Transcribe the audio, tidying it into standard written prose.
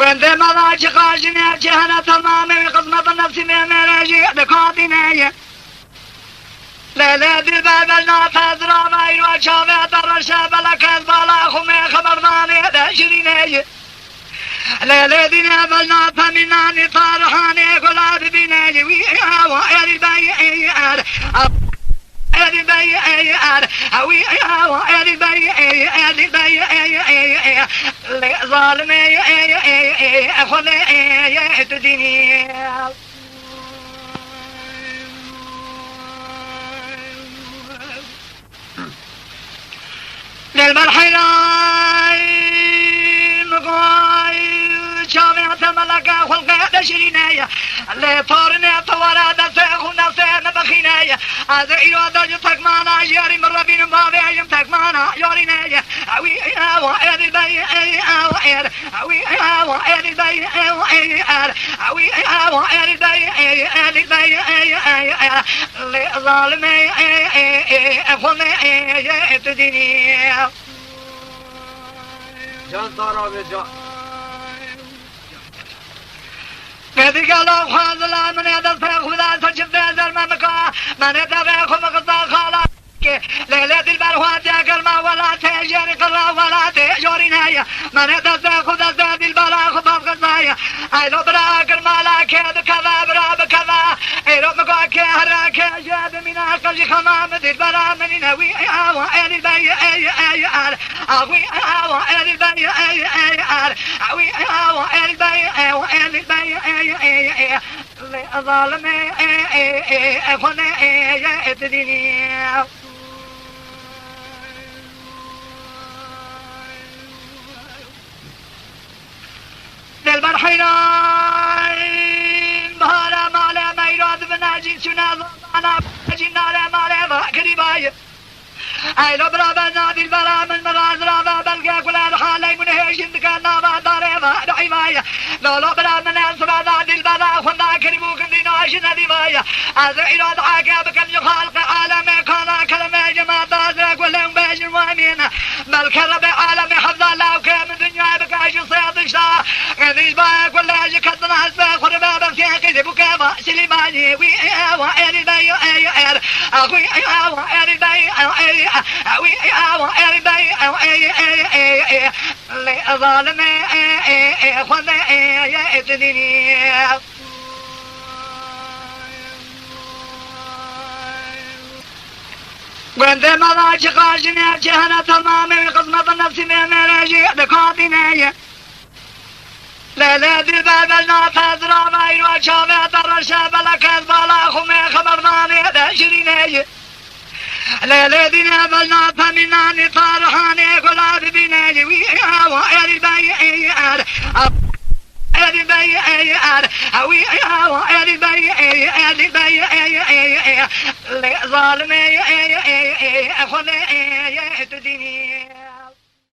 وعندما ضاج قاجنا جهنة المامي قسمة النفس من مراجع بقاطنية ليلة بالباب النافذ رامي وشافت الرشاب لك البلا خمي خبر ضاني بشرينية ليلة دينا بالنافذ مناني طارحاني قلاب بنية ويا وائل البيئة ظالمي خذي تديني للمرحلين شامعة ملكة خلقة بشرينية اللي طورنا طورادة سيخونا سينا بخينية هذا إيوادا جتك معنا ياري مربين بابي يمتك معنا يارينية أوي وائر البي وائر أوي وائر البي وائر أوي وائر البي اللي ظالمي خلقة تديني جان طارا بجان كذي قالوا خاذ لا من يدل فيخذ سجد ذا الممكا من يدل فيخذ مقصى خالا ليلة البلوات يا كرما ولا تجري قرا ولا تجري نايا من يدل فيخذ ذا البلا خباب قصايا ايلو برا كرما لا كذا كذا برا بكذا ايلو مقا كهرا كجاب من اقل خمام ذي البلا من نوي وائل البي اوي وائل البي اوي وائل البي وائل البي ظالمي خذي تديني للمرحلين بهارا مالا ميراد بناجي سناظ انا جنالا مالا باكري باي اي لو برابا نادي البلا من مراز رابا بلقى كل الحالي من هيش كان نابا داري ما دعي مايا لو برا من اسبا نادي البلا خنا كريمو كندي ناش نادي مايا ازرع راد عاقب كم خالق عالم كان كلمه جما تازرق ولا مباشر وامين بل كرب عالم حفظ الله وكام الدنيا بكاش صياد شتا غني باك ولا جكتنا حسبا خربا بسيقي بكا سليماني وي وائل البي اخوي وائل البي اوي وائل البي ظالمي خذي تديني وعندما ضاج قاجنا جهنة المامي قسمة النفس من مراجع بقاطنية ليلة بالباب النافذ رامي وشافت الرشاب لك البلا خمي خبر ضاني بشرينية ليلة دينا بالنافذ مناني طارحاني قلاب بنية ويا وائل البيئة اوي وائل البي ظالمي خذي تديني